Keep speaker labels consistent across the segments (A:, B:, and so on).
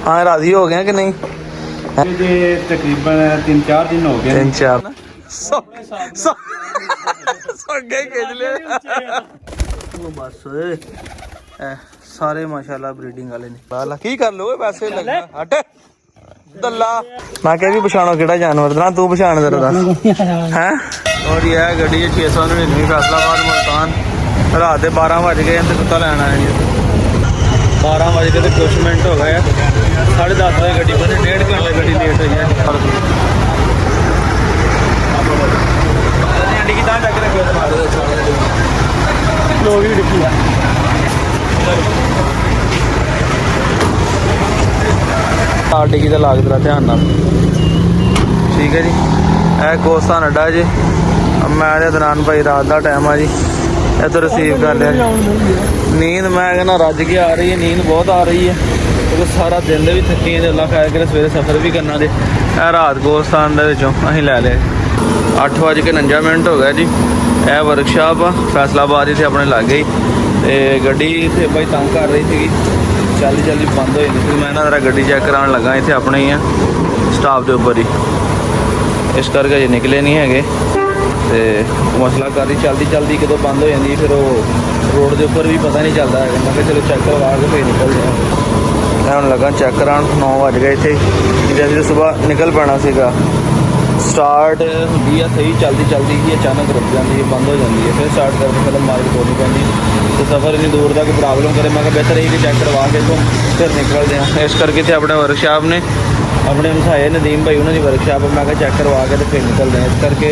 A: हाँ राजी हो गए कि नहीं?
B: तकरीबन 3-4 दिन हो गए।
A: 3-4 बस सारे माशाल्लाह ब्रीडिंग वाले ने। की कर लो वैसे लगना हट दल्ला मैं कह भी पछाणो केड़ा जानवर ना तू पछाण जरा दस हैं। और ये गड्डी 699 फैसलाबाद मुल्तान रात के 12 बज गए तो कुत्ता लैन आया जी 12 बज के कुछ मिनट हो गए 10:30 बजे गड्डी बने 1.5 घंटे गड्डी लेट हुई है। डिगी तो लाग तेरा ध्यान नाल ठीक है जी। यह गोस्तान अड्डा जी मैं दौरान भाई रात का टाइम आ जी ਇਹ तो रिसीव कर लिया। नींद मैं कहना रज के आ रही है नींद बहुत आ रही है क्योंकि सारा दिन भी थकी है अल्लाह खैर करे सवेरे सफ़र भी करना दे। रात गोस्तान अं लै लिया 8:49 हो गया जी। यह वर्कशॉप आ फैसलाबाद इतने अपने लागे ही तो गड्डी इतने भाई तंग कर रही थी जल्दी बंद हो जाती थी। मैं ना जरा गड्डी चैक कराने लगा इतने अपने ही है स्टाफ के उपर ही इस करके अजे निकले नहीं है तो मसला कर रही चलती कदों बंद हो जाती फिर वो रोड के उपर भी पता नहीं चलता है। मैं चलो चैक करवा के फिर निकलते हैं। मैं हम लगा चैक करा 9 बज गए थे जैसे सुबह निकल पैना सीगा स्टार्ट होंगी है सही चलती ही अचानक रुक जाती है बंद हो जाती है फिर स्टार्ट करके फिर मार्केट होनी पैंती तो सफ़र इन्नी दूर तक प्रॉब्लम करे। मैं बेहतर यही कि चैक करवा के तो फिर निकलते हैं। इस करके थे अपने वर्कशॉप ने अपने हसाए नदीम भाई उन्होंने वर्कशॉप मैं चैक करवा के तो फिर निकलते हैं। इस करके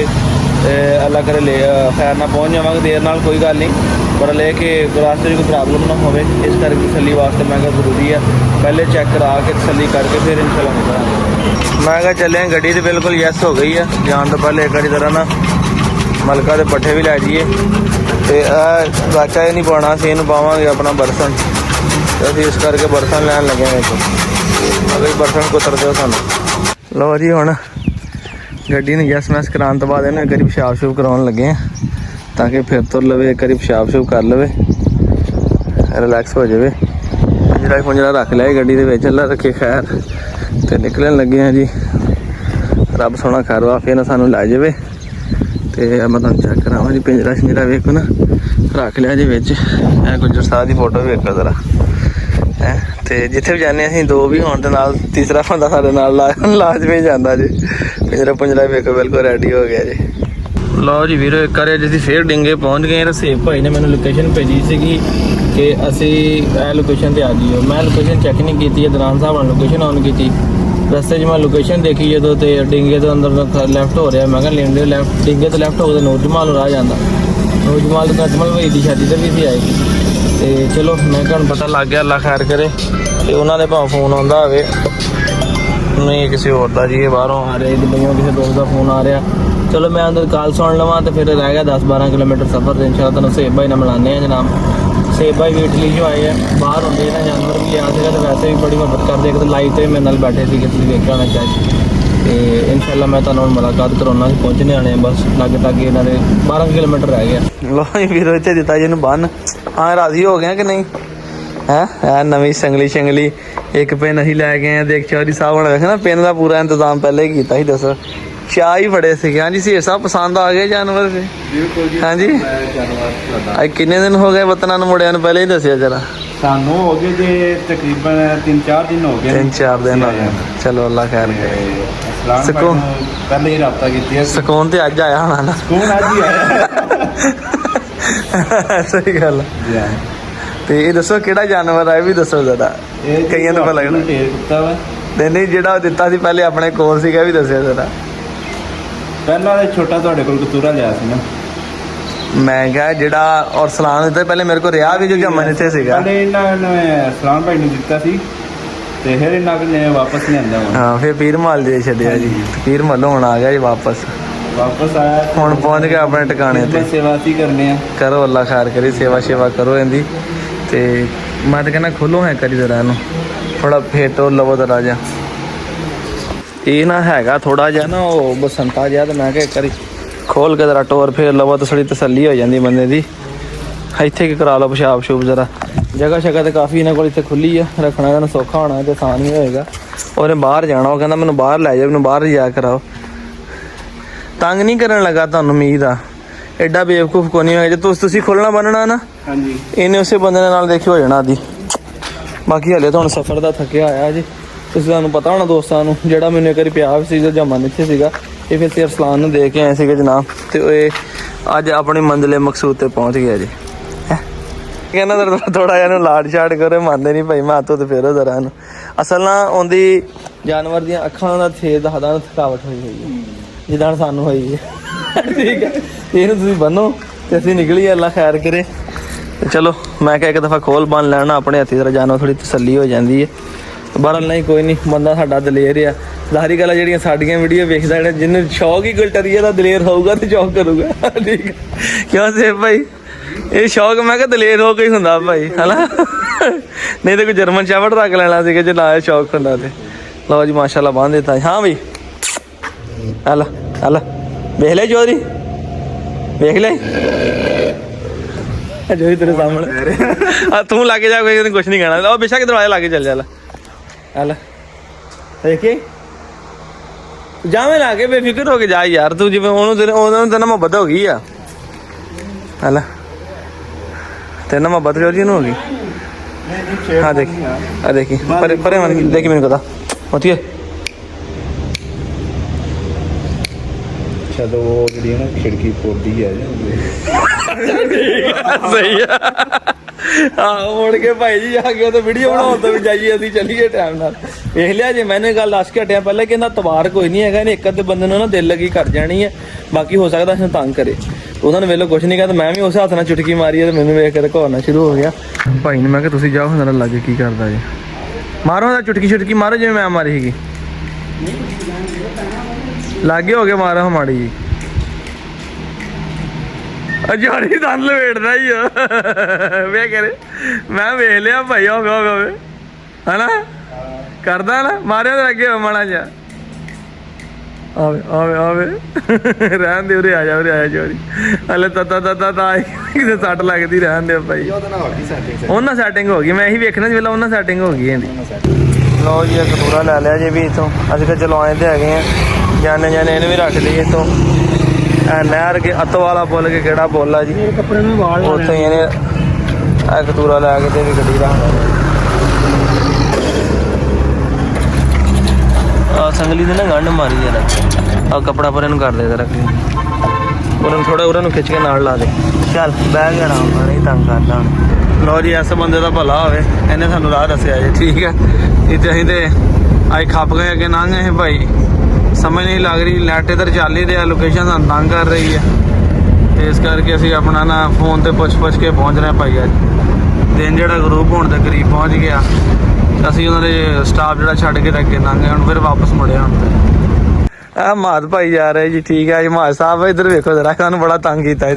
A: अल्लाह करे ले खैर ना पहुँच जावांगे देर नाल कोई गल नहीं पर ले कि रास्ते में कोई प्रॉब्लम ना हो इस करके तसली वास्ते मैं ज़रूरी है पहले चैक करा के तसली करके फिर इंशाल्लाह निकलांगे। मैं चले गड्डी तो बिल्कुल यस हो गई है जान तो पहले एक बारी तरह ना मलका के पट्ठे भी लै जाइए तो गाचा ही नहीं पाना अं इन पावे अपना बर्सन तो अभी इस करके बर्सन लैन लगे हैं अगर बर्सन कुतर दो सानू लो जी हुण गड्डी ने यस मैस कराने तो बाद एक बारी पेशाब शूब कराने लगे हैं ताकि फिर तुर लवे एक बारी पेशाब शूब कर लवे रिलैक्स हो जाए। पिंजरा पुंजरा रख लिया गड्डी के अल्लाह रखे खैर तो निकलन लगे हैं जी। रब सोना खैर वाफिया ना सानू लै जाए तो मैं तुम चेक करावा जी पिंजरा शिंजरा वेखो ना रख लिया जी बिच गुजर साहब की फोटो वेखो जरा है तो जिथे भी जाने अं दो भी होने नाल तीसरा बंदा साढ़े नाल लाजमी जाता जी। पिंजरा पुंजरा वेखो बिल्कुल रेडी हो गया जी। लो जी वीरो एक बार जी फिर डिंगे पहुँच गए रसेब भाई ने मैंने लोकेशन भेजी सी कि असी लोकेशन पर आ जाइए। मैं लोकेशन चैक नहीं की दौरान साहब ने लोकेशन ऑन की रस्ते मैं लोकेशन देखी जो तो डिंगे तो अंदर लैफ्ट हो रहा मैं क्या लैफ्ट डिंगे तो लैफ्ट हो गए नूर जमाल राह जाता नूर जमाल तो कटमल भाई की शादी तो भी सी आएगी तो चलो मैं क्या पता लग गया अल्लाह खैर करे तो उन्होंने भाव फोन आता हो नहीं किसी होर का जी बाहरों आ रहे दुबईयों किसी दोस्त का फोन आ रहा चलो मैं अंदर कॉल सुन लवां तो फिर रह गया 10-12 किलोमीटर सफ़र तो इंशाल्लाह तुम सेब भाई ने मिलाने हैं जनाब। सेब भाई भी इटली जो आए हैं बाहर होंगे ना जानवर भी आ सके तो वैसे भी बड़ी मदद करते एक तो लाइव तो मेरे नाल बैठे थे तुम देखा होना चाहिए तो इंशाल्लाह मैं तुहानू मुलाकात कराना पहुँचने आने बस लागे ताकि इन्होंने 12 किलोमीटर रह गया। लो जी वीरो इतने दिता जी बन हाँ राजी हो गए कि नहीं है नवी संगली शंगली एक पेन अं लै गए हैं देख चौधरी साहब ने देखा ना पेन का पूरा इंतजाम पहले ही किया ही दस चाह ही फड़े थे। हाँ जी शेर साहब पसंद आ गए जानवर से? हाँ जी किन्ने दिन हो गए वतना मुड़िया पहले ही दसिया जरा
B: सानू हो गए जे तकरीबन 3-4 दिन हो गए
A: 3-4 दिन हो गए। चलो अल्लाह खैर करे
B: सुकून पहले ही राब्ता कीती
A: सुकून तो अज आया होना ना
B: सुकून अज ही आया
A: सही गल तो ये दसो किहड़ा जानवर है भी दसो जरा कई तो पता लगना नहीं जिहड़ा दिता सी पहले अपने कोल सीगा भी दसिया जरा
B: पहला छोटा तुहाडे कोल कतूरा लिया सी ना
A: मैं क्या जिहड़ा और सलाम दिता पहले मेरे को रिहा भी जो जमन इत्थे सीगा
B: पहले इन्होंने सलाम भाई ने दिता सी ते फिर इन्होंने वापस लियांदा
A: हाँ फिर पीर माल दे छड्डिया जी पीर माल हुण आ गया जी वापस
B: आया
A: हुण पहुंच गया अपने ठिकाने ते
B: सेवा सी करने
A: करो अल्लाह खैर करे सेवा शेवा करो इहदी ते मैं तो कहना खोलो है करी जरा इहनूं थोड़ा फेर तो लवो तो राजा ये ना हैगा थोड़ा जिहा ना वो बसंता जिहा तो मैं क्या एक बारी खोल के जरा टोर फेर लवो तो थोड़ी तसल्ली हो जाती बंदे की ਇੱਥੇ ਕਿ ਕਰਾ ਲਓ ਪਿਸ਼ਾਬ ਸ਼ੂਬ ਜ਼ਰਾ। ਜਗ੍ਹਾ ਸ਼ਗ੍ਹਾ ਤੇ ਕਾਫੀ ਇਹਨਾਂ ਕੋਲ ਇੱਥੇ ਖੁੱਲੀ ਆ, ਰੱਖਣਾ ਇਹਨਾਂ ਨੂੰ ਸੌਖਾ ਹੋਣਾ ਤੇ ਆਸਾਨ ਨਹੀਂ ਹੋਏਗਾ। ਉਹਨੇ ਬਾਹਰ ਜਾਣਾ, ਉਹ ਕਹਿੰਦਾ ਮੈਨੂੰ ਬਾਹਰ ਲੈ ਜਾਓ, ਮੈਨੂੰ ਬਾਹਰ ਜਾ ਕਰਾਓ। ਤੰਗ ਨਹੀਂ ਕਰਨ ਲੱਗਾ ਤੁਹਾਨੂੰ ਉਮੀਦ ਆ, ਐਡਾ ਬੇਵਕੂਫ ਕੋਈ ਨਹੀਂ ਹੋਇਆ। ਜੇ ਤੁਸੀਂ ਖੋਲਣਾ ਬੰਨਣਾ ਨਾ
B: ਹਾਂਜੀ
A: ਇਹਨੇ ਉਸੇ ਬੰਦੇ ਦੇ ਨਾਲ ਦੇਖੀ ਹੋ ਜਾਣਾ ਆਦੀ। ਬਾਕੀ ਹਲੇ ਤੁਹਾਨੂੰ ਸਫ਼ਰ ਦਾ ਥੱਕਿਆ ਆਇਆ ਜੀ। ਤੁਸੀਂ ਤੁਹਾਨੂੰ ਪਤਾ ਹੋਣਾ ਦੋਸਤਾਂ ਨੂੰ, ਜਿਹੜਾ ਮੈਨੂੰ ਇੱਕ ਵਾਰੀ ਪਿਆ ਵੀ ਸੀ ਜਦੋਂ ਜਮਨ ਇੱਥੇ ਸੀਗਾ, ਇਹ ਫਿਰ ਤੇ ਅਰਸਲਾਨ ਨੂੰ ਦੇ ਕੇ ਆਏ ਸੀਗੇ ਜਨਾਬ। ਤੇ ਇਹ ਅੱਜ ਆਪਣੀ ਮੰਜ਼ਿਲੇ ਮਕਸੂਦ ਤੇ ਪਹੁੰਚ ਗਿਆ ਜੀ। ਕਹਿੰਦਾ ਥੋੜਾ ਜਿਹਾ ਇਹਨੂੰ ਲਾਡ ਛਾੜ ਕਰੋ, ਮੰਨਦੇ ਨਹੀਂ ਭਾਈ। ਮੈਂ ਹੱਥੋਂ ਤੇ ਫੇਰੋ ਜ਼ਰਾ ਇਹਨੂੰ। ਅਸਲ ਨਾ ਉਹਦੀ ਜਾਨਵਰ ਦੀਆਂ ਅੱਖਾਂ ਦਾ ਛੇਦ ਦੱਸਦਾ ਥਕਾਵਟ ਹੋਈ ਹੋਈ ਹੈ, ਜਿੱਦਾਂ ਸਾਨੂੰ ਹੋਈ ਹੈ। ਠੀਕ ਹੈ, ਇਹਨੂੰ ਤੁਸੀਂ ਬੰਨੋ ਤੇ ਅਸੀਂ ਨਿਕਲੀਏ, ਅੱਲਾ ਖੈਰ ਕਰੇ। ਤੇ ਚਲੋ ਮੈਂ ਕਿਹਾ ਇੱਕ ਦਫਾ ਖੋਲ ਬੰਨ ਲੈਣਾ ਆਪਣੇ ਹੱਥੀ, ਜ਼ਰਾ ਜਾਨਵਰ ਥੋੜੀ ਤਸੱਲੀ ਹੋ ਜਾਂਦੀ ਹੈ। ਬਹਰਹਾਲ ਨਹੀਂ ਕੋਈ ਨਹੀਂ, ਬੰਦਾ ਸਾਡਾ ਦਲੇਰ ਆ। ਜ਼ਾਹਰੀ ਗੱਲ ਆ, ਜਿਹੜੀਆਂ ਸਾਡੀਆਂ ਵੀਡੀਓ ਵੇਖਦਾ, ਜਿਹੜਾ ਜਿਹਨੂੰ ਸ਼ੌਕ ਹੀ ਗੁਲਟਰੀਏ ਦਾ ਦਲੇਰ ਹੋਊਗਾ ਤੇ ਸ਼ੌਕ ਕਰੂਗਾ। ਠੀਕ ਹੈ, ਕਿਉਂ ਸੇਬ ਭਾਈ? ਇਹ ਸ਼ੌਕ ਮੈਂ ਕਿਹਾ ਦਲੇਰ ਹੋ ਕੇ ਹੀ ਹੁੰਦਾ ਭਾਈ, ਹਨਾ? ਨਹੀਂ ਤੇ ਕੋਈ ਜਰਮਨ ਸ਼ੈਫਰਡ ਰੱਖ ਲੈਣਾ ਸੀਗਾ ਜੇ ਨਾ ਇਹ ਸ਼ੌਕ ਹੁੰਦਾ ਤੇ। ਲਓ ਜੀ ਮਾਸ਼ਾਅੱਲਾ ਬੰਨ ਦਿੱਤਾ। ਹਾਂ ਬਈ ਹਲਾ ਹਲਾ ਵੇਖ ਲੈ ਚੌਧਰੀ, ਵੇਖ ਲੈ ਜੋਈ ਤੇਰੇ ਸਾਹਮਣੇ। ਤੂੰ ਲਾਗੇ ਜਾ, ਕੋਈ ਕੁਛ ਨਹੀਂ ਕਹਿਣਾ। ਉਹ ਬੇਸ਼ੱਕ ਦਰਵਾਜ਼ੇ ਲਾਗੇ ਚੱਲ ਜਾ। ਹਲਾ ਦੇਖੀ ਜਾਵੇਂ ਲਾਗੇ, ਬੇਫਿਕਰ ਹੋ ਕੇ ਜਾ ਯਾਰ ਤੂੰ, ਜਿਵੇਂ ਉਹਨੂੰ ਤੇਨਾਂ ਮੁਹੱਬਤ ਹੋ ਗਈ ਆ। ਹਲਾ ਤੇਨਾਂ ਮੁਹੱਬਤ ਚੌਧਰੀ ਨੂੰ ਹੋ ਗਈ। ਹਾਂ ਦੇਖੀ ਆ, ਦੇਖੀ ਪਰੇ ਪਰੇ ਮਨ ਦੇਖੀ, ਮੈਨੂੰ ਪਤਾ ਹੋਤੀ ਹੈ।
B: ਸ਼ਾਇਦ ਉਹ ਜਿਹੜੀ ਨਾ ਖਿੜਕੀ ਪੋਦੀ ਹੈ
A: ਸਹੀ ਆ। ਹਾਂ ਮੁੜ ਕੇ ਭਾਈ ਜੀ ਆ ਕੇ ਉਹ ਵੀਡੀਓ ਬਣਾਉਣ ਤੋਂ ਵੀ ਜਾਈਏ, ਅਸੀਂ ਚੱਲੀਏ ਟਾਈਮ ਨਾਲ। ਵੇਖ ਲਿਆ ਜੇ ਮੈਨੇ ਗੱਲ ਦੱਸ ਕੇ ਹਟਿਆ ਪਹਿਲਾਂ, ਕਹਿੰਦਾ ਤਵਾਰ ਕੋਈ ਨਹੀਂ ਹੈਗਾ, ਇਹਨੇ ਇੱਕ ਅੱਧੇ ਬੰਦੇ ਨੂੰ ਨਾ ਦਿਲ ਲੱਗੀ ਕਰ ਜਾਣੀ ਹੈ, ਬਾਕੀ ਹੋ ਸਕਦਾ ਇਸਨੂੰ ਤੰਗ ਕਰੇ। ਉਹਨਾਂ ਨੇ ਵੇਲੋ ਕੁਛ ਨਹੀਂ ਕਹਿੰਦਾ, ਮੈਂ ਵੀ ਉਸ ਹੱਥ ਨਾਲ ਚੁਟਕੀ ਮਾਰੀ ਹੈ ਤੇ ਮੈਨੂੰ ਵੇਖ ਕੇ ਘੋਰਨਾ ਸ਼ੁਰੂ ਹੋ ਗਿਆ। ਭਾਈ ਨੇ ਮੈਂ ਕਿਹਾ ਤੁਸੀਂ ਜਾਓ, ਹੁਣ ਲੱਗੇ ਕੀ ਕਰਦਾ ਜੀ। ਮਾਰੋ ਦਾ ਚੁਟਕੀ ਮਾਰੋ ਜਿਵੇਂ ਮੈਂ ਮਾਰੀ ਸੀਗੀ, ਲਾਗੇ ਹੋ ਕੇ ਮਾਰੋ ਮਾੜੀ ਜੀ। ਅਜਾੜੀ ਦੰਦ ਲਵੇੜਦਾ ਹੀ ਵੇ ਕਰੇ। ਮੈਂ ਵੇਖ ਲਿਆ ਭਾਈ, ਹੋਵੇ ਹਨਾ ਕਰਦਾ ਨਾ, ਮਾਰਿਆ ਤੇ ਅੱਗੇ ਮਾੜਾ ਜਿਹਾ। ਆਵੇ ਆਵੇ ਆਵੇ ਰਹਿਣ ਦੇ, ਉਰੇ ਆ ਜਾ, ਉਰੇ ਆਇਆ ਚੋਰੀ। ਹਲੇ ਤਾਂ ਕਿਤੇ ਸੱਟ ਲੱਗਦੀ, ਰਹਿਣ ਦੇ ਭਾਈ। ਉਹਨਾਂ ਸੈਟਿੰਗ ਹੋ ਗਈ, ਮੈਂ ਇਹੀ ਵੇਖਣਾ ਜੀ, ਉਹਨਾਂ ਸੈਟਿੰਗ ਹੋ ਗਈ ਇਹਦੀ। ਲਓ ਜੀ ਇੱਕ ਪੂਰਾ ਲੈ ਲਿਆ ਜੀ ਵੀ ਇੱਥੋਂ। ਅਸੀਂ ਤਾਂ ਚਲੋ ਆਏ ਤੇ ਹੈਗੇ ਆ, ਜਾਣੇ ਇਹਨੂੰ ਵੀ ਰੱਖ ਲਈਏ ਇੱਥੋਂ। ਨਹਿਰ ਕੇ ਅੱਤੋ ਵਾਲਾ ਪੁੱਲ ਕੇ ਕਿਹੜਾ ਪੁੱਲ ਆ ਜੀ, ਕੱਪੜੇ ਨੂੰ ਵਾਲ ਉੱਥੇ ਇਹਨੇ ਇੱਕ ਤੂਰਾ ਲੈ ਕੇ ਤੇ ਵੀ ਗੱਡੀ ਰੱਖ ਆ। ਸੰਗਲੀ ਦੇ ਨਾ ਗੰਢ ਮਾਰੀ ਯਾਰ, ਆ ਕੱਪੜਾ ਪਰ ਇਹਨੂੰ ਕਰ ਦੇ ਜ਼ਰਾ, ਉਹਨਾਂ ਨੂੰ ਥੋੜਾ ਉਹਨਾਂ ਨੂੰ ਖਿੱਚ ਕੇ ਨਾਲ ਲਾ ਦੇ। ਚੱਲ ਬਹਿ ਗਿਆ ਆਰਾਮ ਨਾਲ, ਨਹੀਂ ਤੰਗ ਕਰਦਾ ਹੁਣ। ਲਓ ਜੀ ਇਸ ਬੰਦੇ ਦਾ ਭਲਾ ਹੋਵੇ, ਇਹਨੇ ਸਾਨੂੰ ਰਾਹ ਦੱਸਿਆ ਜੀ। ਠੀਕ ਹੈ, ਇੱਥੇ ਅਸੀਂ ਤੇ ਅੱਜ ਖੱਪ ਗਏ, ਅੱਗੇ ਲੰਘ ਗਏ ਭਾਈ, ਸਮਝ ਨਹੀਂ ਲੱਗ ਰਹੀ। ਨੈਟ ਇੱਧਰ ਚੱਲ ਹੀ ਰਿਹਾ, ਲੋਕੇਸ਼ਨ ਸਾਨੂੰ ਤੰਗ ਕਰ ਰਹੀ ਹੈ, ਤੇ ਇਸ ਕਰਕੇ ਅਸੀਂ ਆਪਣਾ ਨਾ ਫੋਨ ਤੇ ਪੁੱਛ ਕੇ ਪਹੁੰਚ ਰਹੇ ਭਾਈ। ਅੱਜ ਦਿਨ ਜਿਹੜਾ ਗਰੂਪ ਹੋਣ ਦੇ ਕਰੀਬ ਪਹੁੰਚ ਗਿਆ, ਅਸੀਂ ਉਹਨਾਂ ਦੇ ਸਟਾਫ ਜਿਹੜਾ ਛੱਡ ਕੇ ਅੱਗੇ ਲੰਘ ਗਏ, ਹੁਣ ਫਿਰ ਵਾਪਸ ਮੁੜਿਆ। ਹੁਣ ਤੇ ਆ ਮਾਦ ਭਾਈ ਜਾ ਰਹੇ ਜੀ। ਠੀਕ ਹੈ ਜੀ ਮਾਦ ਸਾਹਿਬ, ਇੱਧਰ ਵੇਖੋ ਜ਼ਰਾ, ਸਾਨੂੰ ਬੜਾ ਤੰਗ ਕੀਤਾ ਹੈ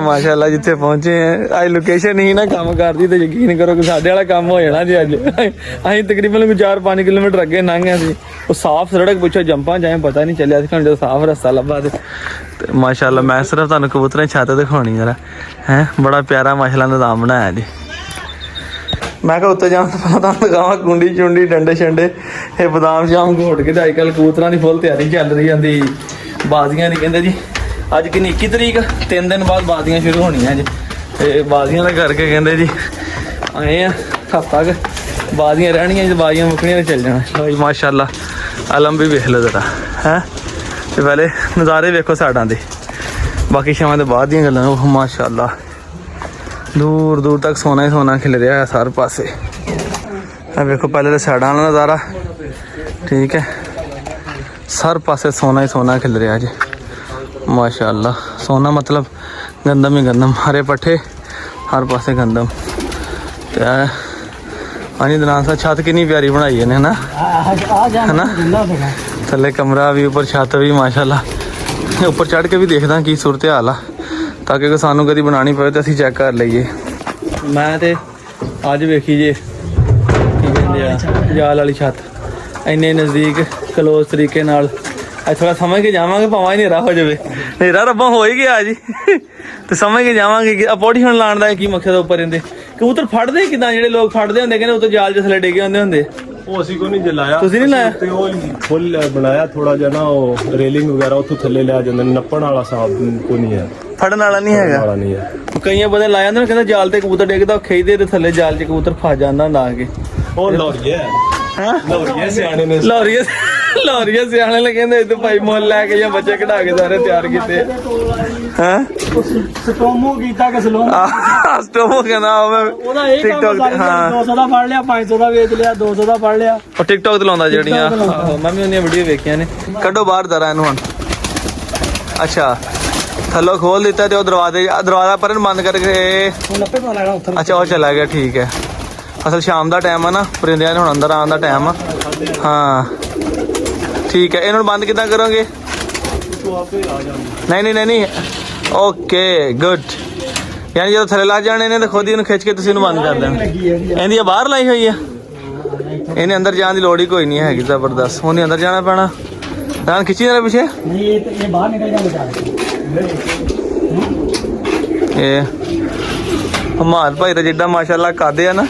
A: ਮਾਸ਼ਾਅੱਲਾ। ਜਿੱਥੇ ਪਹੁੰਚੇ ਆ, ਅੱਜ ਲੋਕੇਸ਼ਨ ਹੀ ਨਾ ਕੰਮ ਕਰਦੀ ਤੇ ਯਕੀਨ ਕਰੋ ਕਿ ਸਾਡੇ ਵਾਲਾ ਕੰਮ ਹੋ ਜਾਣਾ ਜੀ। ਅੱਜ ਅਸੀਂ ਤਕਰੀਬਨ ਕੋਈ 4-5 ਕਿਲੋਮੀਟਰ ਅੱਗੇ ਲੰਘੇ ਸੀ, ਉਹ ਸਾਫ਼ ਸੜਕ ਪਿੱਛੋਂ ਜੰਪਾਂ ਜਾਏ ਪਤਾ ਨਹੀਂ ਚੱਲਿਆ ਸੀ। ਜਦੋਂ ਸਾਫ਼ ਰਸਤਾ ਲੱਭਾ ਤੇ ਮਾਸ਼ਾਅੱਲਾ ਮੈਂ ਸਿਰਫ ਤੁਹਾਨੂੰ ਕਬੂਤਰਾਂ ਦੀ ਛੱਤ ਦਿਖਾਉਣੀ ਜਰਾ ਹੈ, ਬੜਾ ਪਿਆਰਾ ਮਾਸ਼ਾਅੱਲਾ ਨਿਜ਼ਾਮ ਬਣਾਇਆ ਜੀ। ਮੈਂ ਕਿਹਾ ਉੱਤੇ ਜਾਣ ਤੋਂ ਪਹਿਲਾਂ ਤੁਹਾਨੂੰ ਦਿਖਾਵਾਂ ਕੁੰਡੀ ਚੁੰਡੀ ਡੰਡੇ ਛੰਡੇ, ਇਹ ਬਦਾਮ ਸ਼ਾਮ ਘੋਟ ਕੇ ਤੇ ਅੱਜ ਕੱਲ੍ਹ ਕਬੂਤਰਾਂ ਦੀ ਫੁੱਲ ਤਿਆਰੀ ਚੱਲ ਰਹੀ ਜਾਂਦੀ। ਬਾਜ਼ੀਆਂ ਦੀ ਕਹਿੰਦੇ ਜੀ ਅੱਜ ਕਿੰਨੀ 21 ਤਰੀਕ, 3 ਦਿਨ ਬਾਅਦ ਬਾਜ਼ੀਆਂ ਸ਼ੁਰੂ ਹੋਣੀਆਂ ਜੀ। ਤੇ ਬਾਜ਼ੀਆਂ ਦਾ ਕਰਕੇ ਕਹਿੰਦੇ ਜੀ ਆਏ ਆ ਹਫ਼ਤਾ ਕੁ ਬਾਜ਼ੀਆਂ ਰਹਿਣੀਆਂ ਜੀ, ਬਾਜ਼ੀਆਂ ਮੁੱਕਣੀਆਂ ਤੇ ਚੱਲ ਜਾਣਾ। ਲਓ ਜੀ ਮਾਸ਼ਾਅੱਲਾ ਆਲਮ ਵੀ ਵੇਖ ਲਓ ਜ਼ਰਾ ਹੈ, ਤੇ ਪਹਿਲੇ ਨਜ਼ਾਰੇ ਵੇਖੋ ਸਾਡਾਂ ਦੇ, ਬਾਕੀ ਸ਼ਾਮਾਂ ਦੇ ਬਾਅਦ ਦੀਆਂ ਗੱਲਾਂ। ਉਹ ਮਾਸ਼ਾਅੱਲਾ ਦੂਰ ਦੂਰ ਤੱਕ ਸੋਨਾ ਹੀ ਸੋਨਾ ਖਿਲ ਰਿਹਾ ਹੈ ਸਾਰੇ ਪਾਸੇ। ਇਹ ਵੇਖੋ ਪਹਿਲੇ ਤਾਂ ਸਾਡਾਂ ਵਾਲਾ ਨਜ਼ਾਰਾ, ਠੀਕ ਹੈ, ਹਰ ਪਾਸੇ ਸੋਨਾ ਹੀ ਸੋਨਾ ਖਿਲ ਰਿਹਾ ਜੀ ਮਾਸ਼ਾਅੱਲਾ। ਸੋਨਾ ਮਤਲਬ ਗੰਦਮ ਹੀ ਗੰਦਮ, ਹਰੇ ਪੱਠੇ ਹਰ ਪਾਸੇ ਗੰਦਮ। ਤੇ ਹਾਂਜੀ ਦਨਾਨ ਸਾਹਿਬ ਛੱਤ ਕਿੰਨੀ ਪਿਆਰੀ ਬਣਾਈ ਇਹਨੇ ਹੈ ਨਾ, ਥੱਲੇ ਕਮਰਾ ਵੀ, ਉੱਪਰ ਛੱਤ ਵੀ ਮਾਸ਼ਾਅੱਲਾ। ਉੱਪਰ ਚੜ੍ਹ ਕੇ ਵੀ ਦੇਖਦਾ ਕੀ ਸੂਰਤ ਹਾਲ ਆ, ਤਾਂ ਕਿ ਸਾਨੂੰ ਕਦੀ ਬਣਾਉਣੀ ਪਵੇ ਤਾਂ ਅਸੀਂ ਚੈੱਕ ਕਰ ਲਈਏ। ਮੈਂ ਤੇ ਅੱਜ ਵੇਖੀ ਜੇ ਕੀ ਕਹਿੰਦੇ ਆ ਜਾਲ ਵਾਲੀ ਛੱਤ, ਇੰਨੇ ਨਜ਼ਦੀਕ ਕਲੋਜ਼ ਤਰੀਕੇ ਨਾਲ ਅੱਜ ਥੋੜਾ ਸਮਝ ਕੇ ਜਾਵਾਂਗੇ, ਭਾਵੇਂ ਹਨੇਰਾ ਹੋ ਜਾਵੇ। ਹਨੇਰਾ ਰੱਬਾ ਹੋ ਹੀ ਗਿਆ ਜੀ ਤੇ ਸਮਝ ਕੇ ਜਾਵਾਂਗੇ ਕਿ ਆ ਪੌੜੀ ਹੁਣ ਲਾਉਣ ਦਾ ਕੀ ਮਕਸਦ ਉੱਪਰ ਇਹਦੇ। ਕਬੂਤਰ ਫੜਦੇ ਕਿਦਾਂ? ਜਿਹੜੇ ਲੋਕ ਫੜਦੇ ਹੁੰਦੇ ਕਹਿੰਦੇ ਉੱਤੇ ਜਾਲ ਜਿਹਾ ਥੱਲੇ ਡਿੱਗੇ ਹੁੰਦੇ
B: ਉਹ ਅਸੀਂ ਕੋਈ ਨਹੀਂ ਜਲਾਇਆ।
A: ਤੁਸੀਂ ਨਹੀਂ ਲਾਇਆ?
B: ਤੇ ਉਹ ਫੁੱਲ ਬਣਾਇਆ ਥੋੜਾ ਜਿਹਾ ਨਾ, ਉਹ ਰੇਲਿੰਗ ਵਗੈਰਾ ਉੱਥੋਂ ਥੱਲੇ ਲਿਆ ਜਾਂਦੇ, ਨੱਪਣ ਵਾਲਾ ਸਾਬ ਕੋਈ ਨਹੀਂ ਹੈ,
A: ਫੜਨ ਵਾਲਾ ਨਹੀਂ ਹੈਗਾ।
B: ਵਾਲਾ ਨਹੀਂ ਹੈ।
A: ਕਈਆਂ ਬੰਦੇ ਲਾ ਜਾਂਦੇ ਨੇ, ਕਹਿੰਦਾ ਜਾਲ ਤੇ ਕਬੂਤਰ ਡਿੱਗਦਾ, ਉਹ ਖਿੱਚਦੇ ਤੇ ਥੱਲੇ ਜਾਲ 'ਚ ਕਬੂਤਰ ਫਸ ਜਾਂਦਾ ਹੁੰਦਾ ਆ ਕੇ।
B: ਉਹ ਲੌਰੀਆ
A: ਹਾਂ
B: ਲੌਰੀਆ ਸਿਆਣੇ ਨੇ।
A: ਲੌਰੀਆ ਸਿਆਣੇ ਨੇ ਕਹਿੰਦੇ ਇੱਥੇ ਭਾਈ ਮੁੱਲ ਲੈ ਕੇ ਜਾਂ ਬੱਚੇ ਕਢਾ ਕੇ ਸਾਰੇ ਤਿਆਰ ਕੀਤੇ। ਹਾਂ
C: ਸਟੋਮੋ ਕੀਤਾ ਕਿ ਸਲੋਮ
A: ਸਟੋਮੋ ਕਹਿੰਦਾ
C: ਉਹਦਾ ਇਹ ਕੰਮ
A: ਟਿਕਟੌਕ
C: ਲੱਗ ਗਿਆ। 200 ਦਾ ਫੜ ਲਿਆ, 500 ਦਾ ਵੇਚ ਲਿਆ, 200 ਦਾ ਫੜ ਲਿਆ।
A: ਉਹ ਟਿਕਟੌਕ ਤੇ ਲਾਉਂਦਾ ਜਿਹੜੀਆਂ। ਆਹੋ ਮੈਂ ਵੀ ਉਹਦੀਆਂ ਵੀਡੀਓ ਵੇਖੀਆਂ ਨੇ। ਕੱਢੋ ਬਾਹਰ ਜ਼ਰਾ ਇਹਨੂੰ ਹੁਣ। ਅੱਛਾ ਥੱਲੋਂ ਖੋਲ ਦਿੱਤਾ ਤੇ ਉਹ ਦਰਵਾਜ਼ਾ ਪਰ ਬੰਦ ਕਰਕੇ।
C: ਹੁਣ ਆਪੇ ਪਾ ਲੈਣਾ ਉੱਥੇ।
A: ਅੱਛਾ ਉਹ ਚਲਾ ਗਿਆ, ਠੀਕ ਹੈ। ਅਸਲ ਸ਼ਾਮ ਦਾ ਟਾਈਮ ਆ ਨਾ, ਪਰਿੰਦਿਆਂ ਨੇ ਹੁਣ ਅੰਦਰ ਆਉਣ ਦਾ ਟਾਈਮ ਆ। ਹਾਂ ਠੀਕ ਹੈ। ਇਹਨਾਂ ਨੂੰ ਬੰਦ ਕਿੱਦਾਂ ਕਰੋਗੇ? ਨਹੀਂ ਓਕੇ ਗੁੱਡ। ਯਾਨੀ ਜਦੋਂ ਥੱਲੇ ਲੱਗ ਜਾਣੇ ਨੇ ਤਾਂ ਖੁਦ ਹੀ ਇਹਨੂੰ ਖਿੱਚ ਕੇ ਤੁਸੀਂ ਇਹਨੂੰ ਬੰਦ ਕਰ ਦੇਣਾ। ਇਹਦੀ ਬਾਹਰ ਲਾਈ ਹੋਈ ਆ, ਇਹਨੇ ਅੰਦਰ ਜਾਣ ਦੀ ਲੋੜ ਹੀ ਕੋਈ ਨਹੀਂ ਹੈਗੀ। ਜ਼ਬਰਦਸਤ, ਹੁਣ ਅੰਦਰ ਜਾਣਾ ਪੈਣਾ। ਨਾਲ ਖਿੱਚੀ ਜਰਾ ਪਿੱਛੇ।
C: ਨਹੀਂ ਇਹ ਬਾਹਰ ਨਿਕਲ ਜਾਣਾ।
A: ਇਹ ਹਮਾਰ ਭਾਈ ਦਾ ਜਿੱਦਾਂ ਮਾਸ਼ਾਅੱਲਾ ਕਰਦੇ ਆ ਨਾ,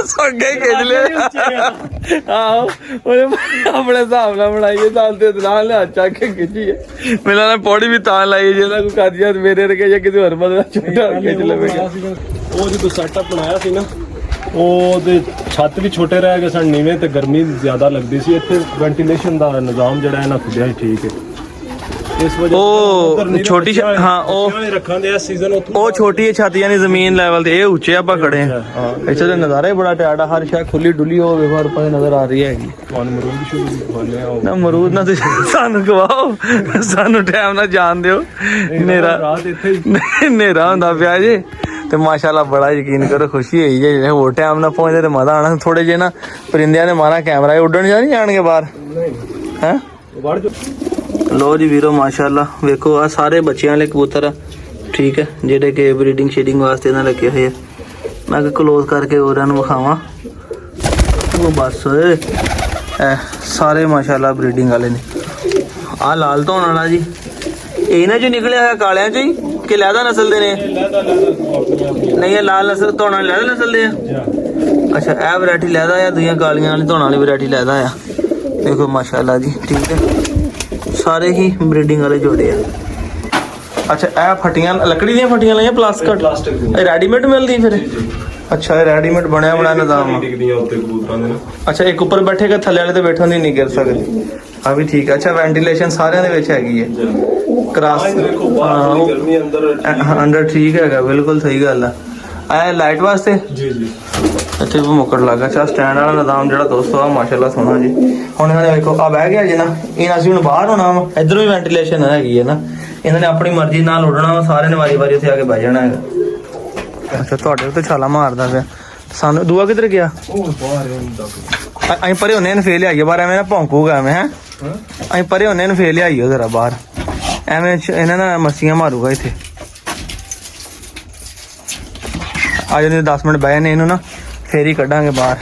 A: ਸੋਗੇ ਖਿੱਚ ਲਿਆ। ਆਹੋ ਉਹਨੇ ਆਪਣੇ ਹਿਸਾਬ ਨਾਲ ਬਣਾਈਏ ਤਾਂ ਤੇ ਨਾਲ ਲਿਆ ਚੱਕ ਕੇ ਖਿੱਚੀ ਹੈ। ਮੇਰਾ ਨਾ ਪੌੜੀ ਵੀ ਤਾਂ ਲਾਈ ਜਿਹਦਾ ਕੋਈ ਕਾਦੀਆ ਮੇਰੇ ਰਕੇ ਜਾਂ ਕਿਸੇ ਹੋਰ ਬੰਦੇ ਦਾ ਛੋਟਾ ਖਿੱਚ ਲਵੇਗਾ।
B: ਉਹ ਜਦੋਂ ਸੈਟਅਪ ਬਣਾਇਆ ਸੀ ਨਾ, ਉਹਦੇ ਛੱਤ ਵੀ ਛੋਟੇ ਰਹਿ ਗਏ ਸਨ ਨੀਵੇਂ, ਤੇ ਗਰਮੀ ਜ਼ਿਆਦਾ ਲੱਗਦੀ ਸੀ। ਇੱਥੇ ਵੈਂਟੀਲੇਸ਼ਨ ਦਾ ਨਿਜ਼ਾਮ ਜਿਹੜਾ ਹੈ ਨਾ ਖੁੱਲਿਆ ਠੀਕ ਹੈ। ਇਸ ਵਜ੍ਹਾ
A: ਉਹ ਛੋਟੀ ਹਾਂ ਉਹ
B: ਰੱਖਾਂ ਦੇ ਸੀਜ਼ਨ
A: ਉਹ ਛੋਟੀ ਛੱਤ ਯਾਨੀ ਜ਼ਮੀਨ ਲੈਵਲ ਤੇ, ਇਹ ਉੱਚੇ ਆਪਾਂ ਖੜੇ ਆ। ਇੱਥੇ ਦਾ ਨਜ਼ਾਰਾ ਹੀ ਬੜਾ ਟਿਆੜਾ, ਹਰ ਸ਼ਾਇ ਖੁੱਲੀ ਡੁੱਲੀ ਹੋਵੇ ਹਰ ਪਾਸੇ ਨਜ਼ਰ ਆ ਰਹੀ ਹੈਗੀ।
B: ਤੁਹਾਨੂੰ ਮਰੂਦ ਸ਼ੁਰੂ ਹੋਣੇ ਆ
A: ਨਾ ਮਰੂਦ ਨਾ ਤੁਸੀਂ ਸਾਨੂੰ ਖਵਾਓ, ਸਾਨੂੰ ਟਾਈਮ ਨਾਲ ਜਾਣ ਦਿਓ। ਹਨੇਰਾ
B: ਰਾਤ ਇੱਥੇ ਹੀ
A: ਹਨੇਰਾ ਹੁੰਦਾ ਪਿਆ ਜੇ ਤੇ ਮਾਸ਼ਾਅੱਲਾ ਬੜਾ ਯਕੀਨ ਕਰੋ ਖੁਸ਼ੀ ਹੋਈ ਜੇ। ਜਿਹੜੇ ਹੋਰ ਟਾਈਮ ਨਾਲ ਪਹੁੰਚਦੇ ਤੇ ਮਜ਼ਾ ਆਣਾ। ਥੋੜੇ ਜੇ ਨਾ ਪਰਿੰਦਿਆਂ ਨੇ ਮਾਰਾ ਕੈਮਰਾ ਉੱਡਣ ਜਾਂ ਨਹੀਂ ਜਾਣਗੇ ਬਾਹਰ ਹੈ।
B: ਵੜ ਜੋ
A: ਲੋ ਜੀ ਵੀਰੋ ਮਾਸ਼ਾਅੱਲਾ ਵੇਖੋ ਆ ਸਾਰੇ ਬੱਚਿਆਂ ਵਾਲੇ ਕਬੂਤਰ ਆ, ਠੀਕ ਹੈ, ਜਿਹੜੇ ਕਿ ਬਰੀਡਿੰਗ ਸ਼ੇਡਿੰਗ ਵਾਸਤੇ ਇਹਨਾਂ ਰੱਖੇ ਹੋਏ ਆ। ਮੈਂ ਕਿ ਕਲੋਜ਼ ਕਰਕੇ ਉਹਨਾਂ ਨੂੰ ਵਿਖਾਵਾਂ। ਉਹ ਬਸ ਸਾਰੇ ਮਾਸ਼ਾਅੱਲਾ ਬਰੀਡਿੰਗ ਵਾਲੇ ਨੇ। ਆ ਲਾਲ ਧੌਣ ਵਾਲਾ ਜੀ ਇਹਨਾਂ ਚੋਂ ਨਿਕਲਿਆ ਹੋਇਆ ਕਾਲਿਆਂ ਚੋਂ ਹੀ ਕਿ ਲਹਿਦਾ ਨਸਲ ਦੇ ਨੇ? ਨਹੀਂ ਇਹ ਲਾਲ ਨਸਲ ਧੌਣ ਵਾਲੇ ਲਹਿਦਾ ਨਸਲ ਦੇ ਆ। ਅੱਛਾ ਇਹ ਵੈਰਾਈਟੀ ਲਹਿਦਾ ਆ, ਦੂਜੀਆਂ ਕਾਲੀਆਂ ਵਾਲੀ ਧੌਣ ਵਾਲੀ ਵੈਰਾਈਟੀ ਲਹਿਦਾ ਆ। ਦੇਖੋ ਮਾਸ਼ਾਅੱਲਾ ਜੀ, ਠੀਕ ਹੈ, ਸਾਰੇ ਹੀ ਬਰੀਡਿੰਗ ਵਾਲੇ ਜੋੜੇ ਆ। ਅੱਛਾ ਇਹ ਫਟੀਆਂ ਲੱਕੜੀ ਦੀਆਂ ਫਟੀਆਂ ਲਾਈਆਂ ਪਲਾਸਟਿਕ? ਇਹ ਰੈਡੀਮੇਡ ਮਿਲਦੀ ਫਿਰ? ਅੱਛਾ ਇਹ ਰੈਡੀਮੇਡ ਬਣਿਆ ਨਿਜ਼ਾਮ।
B: ਡਿੱਗਦੀਆਂ ਉੱਤੇ ਕਬੂਤਰਾਂ ਦੇ ਨਾ।
A: ਅੱਛਾ ਇੱਕ ਉੱਪਰ ਬੈਠੇਗਾ, ਥੱਲੇ ਵਾਲੇ ਤੇ ਬੈਠਣ ਦੀ ਨਹੀਂ ਗਿਰ ਸਕਦੇ। ਆ ਵੀ ਠੀਕ ਹੈ। ਅੱਛਾ ਵੈਂਟੀਲੇਸ਼ਨ ਸਾਰਿਆਂ ਦੇ ਵਿੱਚ ਹੈਗੀ ਹੈ। ਕ੍ਰਾਸ
B: ਗਰਮੀ
A: ਅੰਦਰ ਠੀਕ ਹੈਗਾ, ਬਿਲਕੁਲ ਸਹੀ ਗੱਲ ਆ। ਇਹ ਲਾਈਟ ਵਾਸਤੇ
B: ਜੀ
A: ਇੱਥੇ ਵੀ ਮੁੱਕੜ ਲੱਗਾ। ਅੱਛਾ ਸਟੈਂਡ ਵਾਲਾ ਨਿਜ਼ਾਮ ਜਿਹੜਾ ਦੋਸਤੋ ਆ ਮਾਸ਼ਾਅੱਲਾ ਸੋਹਣਾ ਜੀ। ਹੁਣ ਇਹਨਾਂ ਨੇ ਵੇਖੋ ਆ ਬਹਿ ਗਿਆ ਜੀ ਨਾ, ਇਹਨਾਂ ਅਸੀਂ ਹੁਣ ਬਾਹਰ ਹੋਣਾ ਵਾ, ਇੱਧਰੋਂ ਵੀ ਵੈਂਟੀਲੇਸ਼ਨ ਹੈਗੀ ਹੈ ਨਾ। ਇਹਨਾਂ ਨੇ ਆਪਣੀ ਮਰਜ਼ੀ ਨਾਲ ਉੱਡਣਾ ਵਾ, ਸਾਰਿਆਂ ਨੇ ਵਾਰੀ ਉੱਥੇ ਆ ਕੇ ਬਹਿ ਜਾਣਾ ਹੈਗਾ। ਅੱਛਾ ਤੁਹਾਡੇ ਉੱਤੇ ਛਾਲਾ ਮਾਰਦਾ ਪਿਆ। ਸਾਨੂੰ ਦੂਆ ਕਿੱਧਰ ਗਿਆ? ਅਸੀਂ ਪਰੇ ਹੁੰਨੇ ਨੂੰ ਫੇਰ ਲਿਆਈਏ ਬਾਹਰ, ਐਵੇਂ ਨਾ ਭੌਂਕੂਗਾ ਐਵੇਂ। ਹੈ ਅਸੀਂ ਪਰੇ ਹੁੰਨੇ ਨੂੰ ਫੇਰ ਲਿਆਈਓ ਜ਼ਰਾ ਬਾਹਰ, ਐਵੇਂ ਇਹਨਾਂ ਨਾਲ ਮੱਸੀਆਂ ਮਾਰੂਗਾ ਇੱਥੇ। ਆ ਜਾਂਦੇ 10 ਮਿੰਟ ਬਹਿ ਨੇ ਇਹਨੂੰ ਨਾ, ਫੇਰ ਹੀ ਕੱਢਾਂਗੇ ਬਾਹਰ।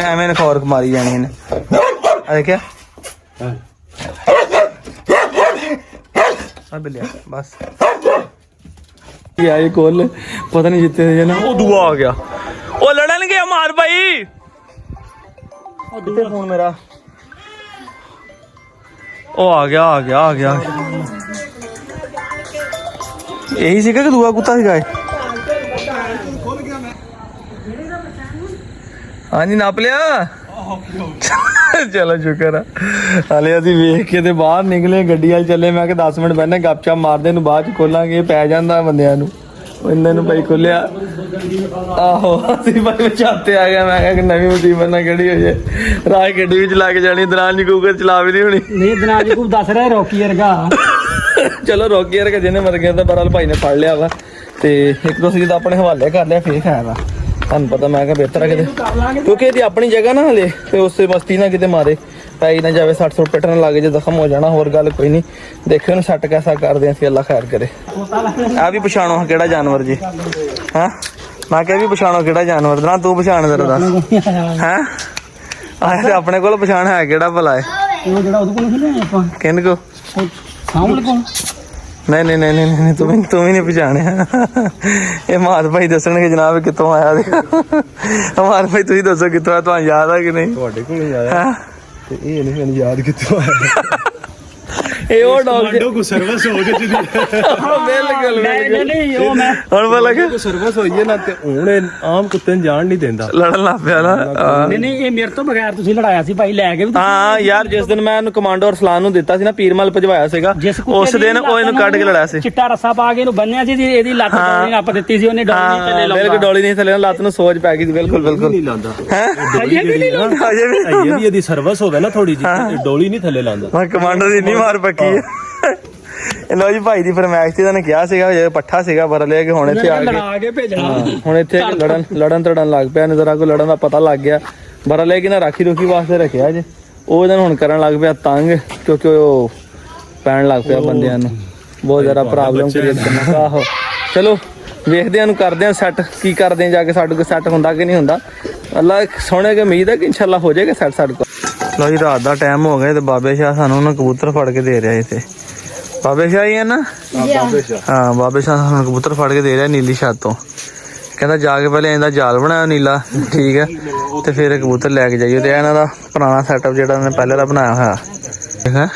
A: ਐਵੇਂ ਨਖੌਰ ਮਾਰੀ ਜਾਣੀ ਇਹਨੇ। ਆ ਦੇਖਿਆ ਆ ਬਿਲਿਆ ਬਸ ਇਹ ਕੋਲ ਪਤਾ ਨਹੀਂ ਜਿੱਤੇ ਜੇ ਨਾ। ਉਹ ਦੂਆ ਆ ਗਿਆ, ਉਹ ਲੜਨਗੇ ਮਾਰ ਭਾਈ। ਕਿੱਥੇ ਫੋਨ ਮੇਰਾ? ਉਹ ਆ ਗਿਆ। ਇਹੀ ਸੀਗਾ ਕਿ ਦੂਆ ਕੁੱਤਾ ਸੀਗਾ? ਹਾਂਜੀ ਨਾਪ ਲਿਆ। ਚਲੋ ਸ਼ੁਕਰ ਆ। ਹਾਲੇ ਅਸੀਂ ਵੇਖ ਕੇ ਤੇ ਬਾਹਰ ਨਿਕਲੇ, ਗੱਡੀ ਵਾਲ ਚੱਲੇ। ਮੈਂ ਕਿਹਾ 10 ਮਿੰਟ ਬਹਿਨੇ ਗੱਪਸ਼ਪ ਮਾਰਦੇ ਨੂੰ ਬਾਅਦ ਚ ਖੋਲਾਂਗੇ। ਪੈ ਜਾਂਦਾ ਬੰਦਿਆਂ ਨੂੰ, ਇਹਨਾਂ ਨੂੰ ਭਾਈ ਖੋਲਿਆ। ਆਹੋ ਅਸੀਂ ਭਾਈ ਚਾਤੇ ਆ ਗਿਆ। ਮੈਂ ਕਿਹਾ ਕਿ ਨਵੀਂ ਮੁਸੀਬਤ ਨਾ ਕਿਹੜੀ ਹੋ ਜਾਏ। ਰਾਹ ਗੱਡੀ ਵੀ ਚਲਾ ਕੇ ਜਾਣੀ, ਦਰਾਨ ਜੀ ਗੂਗਲ ਚਲਾ ਵੀ ਨਹੀਂ ਹੋਣੀ।
C: ਨਹੀਂ ਦਰਾਨ ਜੀ ਕੋਈ ਦੱਸ ਰਿਹਾ ਰੋਕੀ ਵਰਗਾ।
A: ਚਲੋ ਰੋਕੀ ਵਰਗਾ ਜਿਹਨੇ ਮਰ ਗਿਆ ਤਾਂ ਬਰਾਲ ਭਾਈ ਨੇ ਫੜ ਲਿਆ ਵਾ। ਤੇ ਇੱਕ ਦੋ ਜਦੋਂ ਆਪਣੇ ਹਵਾਲੇ ਕਰ ਲਿਆ ਫੇਰ ਖਾਇਆ ਵਾ। ਤੁਹਾਨੂੰ ਪਤਾ ਮੈਂ ਕਿਹਾ ਬਿਹਤਰ ਆ ਕਿਤੇ, ਕਿਉਂਕਿ ਇਹਦੀ ਆਪਣੀ ਜਗ੍ਹਾ ਨਾ ਹਲੇ, ਤੇ ਉਸੇ ਮਸਤੀ ਨਾ ਕਿਤੇ ਮਾਰੇ ਪੈ ਨਾ ਜਾਵੇ, 60 ਪਿੱਟ ਨਾ ਲੱਗ ਜੇ, ਜ਼ਖਮ ਹੋ ਜਾਣਾ। ਹੋਰ ਗੱਲ ਕੋਈ ਨਹੀਂ, ਦੇਖਿਓ ਨੂੰ ਸੱਟ ਕੈਸਾ ਕਰਦੇ ਅਸੀਂ, ਅੱਲਾ ਖੈਰ ਕਰੇ। ਆ ਵੀ ਪਛਾਣੋ ਕਿਹੜਾ ਜਾਨਵਰ ਜੀ? ਹਾਂ ਮੈਂ ਕਿਹਾ ਵੀ ਪਛਾਣੋ ਕਿਹੜਾ ਜਾਨਵਰ ਨਾ, ਤੂੰ ਪਛਾਣ ਜ਼ਰਾ ਦੱਸ। ਹੈਂ ਆਹ ਤੇ ਆਪਣੇ ਕੋਲ ਪਛਾਣ ਹੈ ਕਿਹੜਾ ਭਲਾ ਹੈ
C: ਉਹ ਜਿਹੜਾ ਉਹਦੇ ਕੋਲ ਖਿਲਿਆ ਆਪਾਂ
A: ਕਿੰਨ ਕੋ
C: ਸਾਹਮਣੇ ਕੋਲ
A: ਨਹੀਂ ਤੂੰ ਵੀ ਨਹੀਂ ਪਛਾਣਿਆ ਇਹ ਮਾਦ ਭਾਈ ਦੱਸਣਗੇ ਜਨਾਬ ਕਿੱਥੋਂ ਆਇਆ ਮਾਦ ਭਾਈ ਤੁਸੀਂ ਦੱਸੋ ਕਿੱਥੋਂ ਆਇਆ ਤੁਹਾਨੂੰ ਯਾਦ ਆ ਕਿ ਨਹੀਂ
B: ਤੁਹਾਡੇ ਕੋਲ ਨਹੀਂ ਆਇਆ ਤੇ ਇਹ ਨਹੀਂ ਮੈਨੂੰ ਯਾਦ ਕਿੱਥੋਂ ਆਇਆ
A: ਇਹ ਉਹ ਡੌਗ
B: ਕਮਾਂਡੋ ਕੋ ਸਰਵਿਸ ਹੋ ਗਈ ਜੀ
A: ਬਿਲਕੁਲ
C: ਨਹੀਂ ਉਹ ਮੈਂ
A: ਹੁਣ ਪਤਾ ਲੱਗਾ
B: ਕੋ ਸਰਵਿਸ ਹੋਈ ਹੈ ਨਾ ਤੇ ਹੁਣ ਇਹ ਆਮ ਕੁੱਤੇ ਨੂੰ ਜਾਣ ਨਹੀਂ ਦਿੰਦਾ
A: ਲੜਨ ਲੱਗ ਪਿਆ ਨਾ
C: ਨਹੀਂ ਇਹ ਮੇਰੇ ਤੋਂ ਬਗੈਰ ਤੁਸੀਂ ਲੜਾਇਆ ਸੀ ਭਾਈ ਲੈ ਕੇ ਵੀ
A: ਹਾਂ ਯਾਰ ਜਿਸ ਦਿਨ ਮੈਂ ਇਹਨੂੰ ਕਮਾਂਡੋ ਅਰਸਲਾਨ ਨੂੰ ਦਿੱਤਾ ਸੀ ਨਾ ਪੀਰਮਲ ਭਜਵਾਇਆ ਸੀਗਾ ਉਸ ਦਿਨ ਉਹ ਇਹਨੂੰ ਕੱਢ ਕੇ ਲੜਾਇਆ ਸੀ
C: ਚਿੱਟਾ ਰੱਸਾ ਪਾ ਕੇ ਇਹਨੂੰ ਬੰਨਿਆ ਸੀ ਇਹਦੀ ਲੱਤ ਡੋਲੀ ਨੱਪ ਦਿੱਤੀ ਸੀ ਉਹਨੇ ਡੋਲੀ ਨਹੀਂ ਥੱਲੇ
A: ਬਿਲਕੁਲ ਡੋਲੀ ਨਹੀਂ ਥੱਲੇ ਲੱਤ ਨੂੰ ਸੋਜ ਪੈ ਗਈ ਸੀ ਬਿਲਕੁਲ
B: ਨਹੀਂ ਲਾਂਦਾ
A: ਹੈ
C: ਅਜੇ ਵੀ ਨਹੀਂ ਲਾਉਂਦਾ।
A: ਅਜੇ ਵੀ
B: ਇਹ ਵੀ ਇਹਦੀ ਸਰਵਿਸ ਹੋਵੇ ਨਾ ਥੋੜੀ ਜਿਹੀ ਡੋਲੀ ਨਹੀਂ ਥੱਲੇ ਲਾਂਦਾ
A: ਮੈਂ ਕਮਾਂਡੋ ਦੀ ਨਹੀਂ ਮਾਰ ਪੱਕੀ ਹੈ ਇਹ ਲੋ ਜੀ ਭਾਈ ਦੀ ਫਰਮਾਇਸ਼ ਤੇ ਇਹਨੇ ਕਿਹਾ ਸੀਗਾ ਜੇ ਪੱਠਾ ਸੀਗਾ ਬਰ ਲਿਆ ਕਿ ਹੁਣ ਇੱਥੇ ਆ ਕੇ
C: ਲੜਾ ਕੇ ਭੇਜਣਾ
A: ਹੁਣ ਇੱਥੇ ਲੜਨ ਤੜਨ ਲੱਗ ਪਿਆ ਨਜ਼ਰ ਆ ਕੋ ਲੜਨ ਦਾ ਪਤਾ ਲੱਗ ਗਿਆ ਬਰ ਲਿਆ ਕਿ ਨਾ ਰਾਖੀ ਰੋਕੀ ਵਾਸਤੇ ਰੱਖਿਆ ਜੇ ਉਹ ਇਹਨਾਂ ਹੁਣ ਕਰਨ ਲੱਗ ਪਿਆ ਤੰਗ ਕਿਉਂਕਿ ਉਹ ਪੈਣ ਲੱਗ ਪਿਆ ਬੰਦਿਆਂ ਨੂੰ ਬਹੁਤ ਜ਼ਿਆਦਾ ਪ੍ਰੋਬਲਮ ਕ੍ਰੀਏਟ ਕਰਨਾ ਆਹੋ ਚਲੋ ਵੇਖਦੇ ਆਂ ਨੂੰ ਕਰਦੇ ਆਂ ਸੈੱਟ ਕੀ ਕਰਦੇ ਆਂ ਜਾ ਕੇ ਸਾਡੇ ਕੋਲ ਸੈੱਟ ਹੁੰਦਾ ਕਿ ਨਹੀਂ ਹੁੰਦਾ ਅੱਲਾ ਸੋਹਣੇ ਕੇ ਉਮੀਦ ਹੈ ਕਿ ਇਨਸ਼ਾਅੱਲਾ ਹੋ ਜਾਏਗਾ ਸੈੱਟ ਸਾਡੇ ਕੋਲ ਲੋ ਜੀ ਰਾਤ ਦਾ ਟਾਈਮ ਹੋ ਗਿਆ ਤੇ ਬਾਬੇ ਸ਼ਾਹ ਸਾਨੂੰ ਉਹਨਾਂ ਕਬੂਤਰ ਫੜ ਕੇ ਦੇ ਰਿਹਾ ਇੱਥੇ ਬਾਬੇ ਸ਼ਾਹ ਹੀ ਹੈ ਨਾ ਹਾਂ ਬਾਬੇ ਸ਼ਾਹ ਸਾਨੂੰ ਕਬੂਤਰ ਫੜ ਕੇ ਦੇ ਰਿਹਾ ਨੀਲੀ ਛੱਤ ਤੋਂ ਕਹਿੰਦਾ ਜਾ ਕੇ ਪਹਿਲੇ ਇਹਦਾ ਜਾਲ ਬਣਾਇਆ ਨੀਲਾ ਠੀਕ ਹੈ ਤੇ ਫਿਰ ਕਬੂਤਰ ਲੈ ਕੇ ਜਾਈਏ ਤੇ ਇਹਨਾਂ ਦਾ ਪੁਰਾਣਾ ਸੈਟਅਪ ਜਿਹੜਾ ਉਹਨੇ ਪਹਿਲੇ ਦਾ ਬਣਾਇਆ ਹੋਇਆ ਹੈ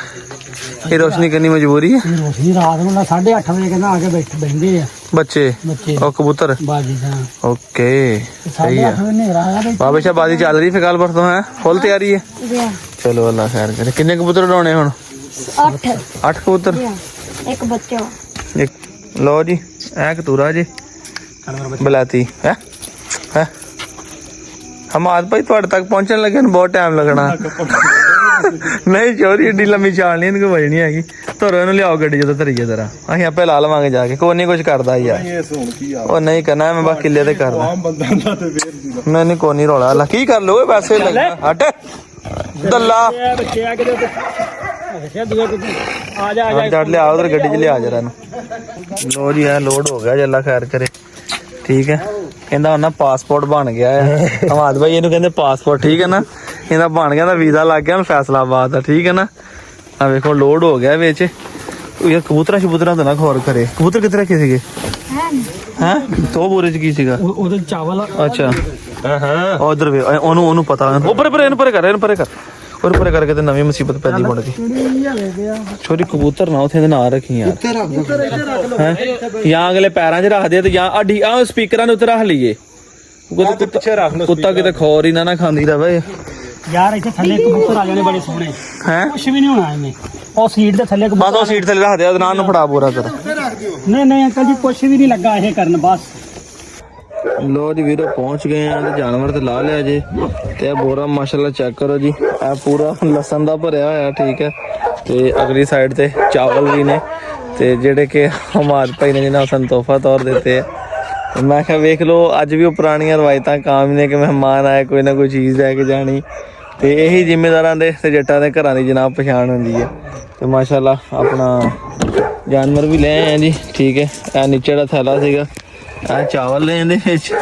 A: ਇਹ ਰੋਸ਼ਨੀ ਕਰਨੀ ਮਜਬੂਰੀ ਹੈ
C: ਰੋਸ਼ਨੀ ਰਾਤ ਨੂੰ 8:30 ਵਜੇ ਕਹਿੰਦਾ ਆ ਕੇ ਬੈਠਦੇ ਆ
A: ਬੱਚੇ ਉਹ ਕਬੂਤਰ
C: ਬਾਜੀ ਦਾ
A: ਓਕੇ ਸਹੀ ਹੈ
C: 8:30 ਵਜੇ ਹਨੇਰਾ ਆ
A: ਬਾਬੇ ਸ਼ਾਹ ਬਾਜੀ ਚੱਲ ਰਹੀ ਫਿਰ ਕੱਲ ਪਰਸੋਂ ਹੈ ਫੁੱਲ ਤਿਆਰੀ ਹੈ ਚਲੋ ਅੱਲਾ ਖੈਰ ਕਰੇ ਕਿੰਨੇ ਕਬੂਤਰ ਉਡਾਉਣੇ ਹੁਣ 8 ਕਬੂਤਰ
D: ਇੱਕ ਬੱਚਾ
A: ਇੱਕ ਲੋ ਜੀ ਐ ਕਤੂਰਾ ਜੀ ਬਲਾਤੀ ਹੈ ਹਮਾਦ ਭਾਈ ਤੁਹਾਡੇ ਤੱਕ ਪਹੁੰਚਣ ਲੱਗੇ ਨੂੰ ਬਹੁਤ ਟਾਈਮ ਲੱਗਣਾ ਨਹੀਂ ਚੋਰੀ ਏਡੀ ਲੰਮੀ ਚਾਲ ਨਹੀਂ ਇਹਨੂੰ ਕੋਈ ਵਜਣੀ ਹੈਗੀ ਧਰੋ ਇਹਨੂੰ ਲਿਆਓ ਗੱਡੀ ਜਦੋਂ ਧਰੀਏ ਜ਼ਰਾ ਅਸੀਂ ਆਪੇ ਲਾ ਲਵਾਂਗੇ ਜਾ ਕੇ ਕੋਈ ਨਹੀਂ ਕੁਝ ਕਰਦਾ ਯਾਰ ਉਹ ਨਹੀਂ ਕਰਨਾ ਮੈਂ ਬਸ ਕਿੱਲੇ ਤੇ ਕਰਦਾ
B: ਆਮ ਬੰਦਾ ਦਾ ਤੇ ਫੇਰ
A: ਮੈਂ ਨਹੀਂ ਕੋਈ ਨਹੀਂ ਰੌਲਾ ਲਾ ਕੀ ਕਰ ਲੋ ਵੈਸੇ ਲੱਗਣਾ ਹਟ ਦੱਲਾ
C: ਬੱਚੇ ਆ ਕੇ ਦੇਖਿਆ ਦੂਏ ਆ ਜਾ
A: ਜੜ ਲਿਆ ਉਧਰ ਗੱਡੀ 'ਚ ਲਿਆ ਜਰਾ ਇਹਨੂੰ ਲੋ ਜੀ ਇਹ ਲੋਡ ਹੋ ਗਿਆ ਜੇ ਅੱਲਾ ਖੈਰ ਕਰੇ ਠੀਕ ਹੈ ਕਹਿੰਦਾ ਉਹਨਾਂ ਪਾਸਪੋਰਟ ਬਣ ਗਿਆ ਹੈ ਹਮਾਦ ਭਾਈ ਇਹਨੂੰ ਕਹਿੰਦੇ ਪਾਸਪੋਰਟ ਠੀਕ ਹੈ ਨਾ ਇਹਦਾ ਬਣ ਗਿਆ ਤਾਂ ਵੀਜ਼ਾ ਲੱਗ ਗਿਆ ਹੁਣ ਫੈਸਲਾਬਾਦ ਦਾ ਠੀਕ ਹੈ ਨਾ ਆ ਵੇਖੋ ਲੋਡ ਹੋ ਗਿਆ ਵਿੱਚ ਇਹ ਕਬੂਤਰਾਂ ਤੋਂ ਨਾ ਖੋਰ ਕਰੇ ਕਬੂਤਰ ਕਿੱਥੇ ਰੱਖੇ ਸੀਗੇ ਹੈ ਤੋ ਬੋਰੇ 'ਚ ਕੀ ਸੀਗਾ
C: ਉਹਦੇ ਚਾਵਲ
A: ਅੱਛਾ ਹਾਂ ਉਧਰ ਵੇ ਉਹਨੂੰ ਪਤਾ ਇਹਨੂੰ ਪਰੇ ਕਰ ਔਰ ਪਰੇ ਕਰਕੇ ਤੇ ਨਵੀਂ ਮੁਸੀਬਤ ਪੈਦੀ ਬਣ ਗਈ ਛੋਟੀ ਕਬੂਤਰ ਨਾ ਉਥੇ ਦੇ ਨਾਲ ਰੱਖੀ ਯਾਰ ਹੈ ਜਾਂ ਅਗਲੇ ਪੈਰਾਂ 'ਚ ਰੱਖ ਦੇ ਤੇ ਜਾਂ ਆ ਸਪੀਕਰਾਂ ਦੇ ਉੱਤੇ ਰੱਖ ਲਈਏ
B: ਪਿੱਛੇ ਰੱਖ ਲਓ
A: ਕੁੱਤਾ ਕਿਤੇ ਖੋਰ ਹੀ ਨਾ ਖਾਂਦੀ ਰਵੇ
C: ਯਾਰ ਇੱਥੇ ਥੱਲੇ ਕਬੂਤਰ ਆ ਜਾਣੇ ਬੜੇ ਸੋਹਣੇ
A: ਹੈ
C: ਕੁਛ ਵੀ ਨਹੀਂ ਹੋਣਾ ਇਹਨੇ ਉਹ ਸੀਟ ਦੇ ਥੱਲੇ
A: ਬਸ ਉਹ ਸੀਟ ਥੱਲੇ ਰੱਖ ਦੇ ਅਦਨਾਨ ਨੂੰ ਫੜਾ ਬੋਰਾ ਕਰ
C: ਨਹੀਂ ਅੰਕਲ ਜੀ ਕੁਛ ਵੀ ਨਹੀਂ ਲੱਗਾ ਇਹ ਕਰਨ ਬਸ
A: ਲੋ ਜੀ ਵੀਰੋ ਪਹੁੰਚ ਗਏ ਆ ਤੇ ਜਾਨਵਰ ਤੇ ਲਾ ਲਿਆ ਜੇ ਤੇ ਇਹ ਬੋਰਾ ਮਾਸ਼ਾਅੱਲਾ ਚੈੱਕ ਕਰੋ ਜੀ ਇਹ ਪੂਰਾ ਲਸਣ ਦਾ ਭਰਿਆ ਹੋਇਆ ਠੀਕ ਹੈ ਤੇ ਅਗਲੀ ਸਾਈਡ ਤੇ ਚਾਵਲ ਵੀ ਨੇ ਤੇ ਜਿਹੜੇ ਕਿ ਹਮਾਦ ਭਾਈ ਨੇ ਜਿਹਨਾਂ ਸਾਨੂੰ ਤੋਹਫਾ ਤੌਰ ਦਿੱਤੇ ਆ ਮੈਂ ਕਿਹਾ ਵੇਖ ਲਓ ਅੱਜ ਵੀ ਉਹ ਪੁਰਾਣੀਆਂ ਰਵਾਇਤਾਂ ਕਾਇਮ ਨੇ ਕਿ ਮਹਿਮਾਨ ਆਏ ਕੋਈ ਨਾ ਕੋਈ ਚੀਜ਼ ਲੈ ਕੇ ਜਾਣੀ ਤੇ ਇਹੀ ਜ਼ਿੰਮੇਦਾਰਾਂ ਦੇ ਤੇ ਜੱਟਾਂ ਦੇ ਘਰਾਂ ਦੀ ਜਨਾਬ ਪਛਾਣ ਹੁੰਦੀ ਹੈ ਤੇ ਮਾਸ਼ਾਅੱਲਾ ਆਪਣਾ ਜਾਨਵਰ ਵੀ ਲੈ ਆਏ ਆ ਜੀ ਠੀਕ ਹੈ ਇਹ ਨੀਚੇ ਦਾ ਥੈਲਾ ਸੀਗਾ ਆ ਚਾਵਲ ਲੈ ਇਹਦੇ ਵਿੱਚ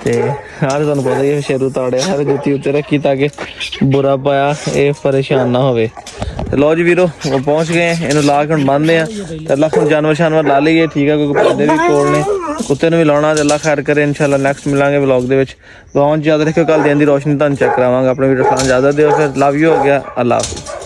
A: ਤੇ ਆਹ ਤੁਹਾਨੂੰ ਪਤਾ ਹੀ ਸ਼ੇਰੂ ਤਾੜਿਆ ਹਰ ਜੁੱਤੀ ਉੱਤੇ ਰੱਖੀ ਤਾਂ ਕਿ ਬੁਰਾ ਪਾਇਆ ਇਹ ਪਰੇਸ਼ਾਨ ਨਾ ਹੋਵੇ ਤੇ ਲੋ ਜੀ ਵੀਰੋ ਉਹ ਪਹੁੰਚ ਗਏ ਇਹਨੂੰ ਲਾ ਕੇ ਹੁਣ ਬੰਨਦੇ ਆ ਤੇ ਅੱਲਾ ਹੁਣ ਜਾਨਵਰ ਲਾ ਲਈਏ ਠੀਕ ਹੈ ਕਿਉਂਕਿ ਪੌਦੇ ਵੀ ਕੋਲ ਨੇ ਕੁੱਤੇ ਨੂੰ ਵੀ ਲਾਉਣਾ ਤੇ ਅੱਲਾ ਖੈਰ ਕਰੇ ਇਨਸ਼ਾਅੱਲਾ ਨੈਕਸਟ ਮਿਲਾਂਗੇ ਵਲੌਗ ਦੇ ਵਿੱਚ ਬਹੁਤ ਜ਼ਿਆਦਾ ਦੇਖਿਓ ਕੱਲ ਦਿਨ ਦੀ ਰੋਸ਼ਨੀ ਤੁਹਾਨੂੰ ਚੈੱਕ ਕਰਾਵਾਂਗਾ ਆਪਣੇ ਵੀਡੀਓ ਸਾਨ ਇਜਾਜ਼ਤ ਦਿਓ ਫਿਰ ਲਵ ਯੂ ਹੋ ਗਿਆ ਅੱਲਾ ਹਾਫਿਜ਼।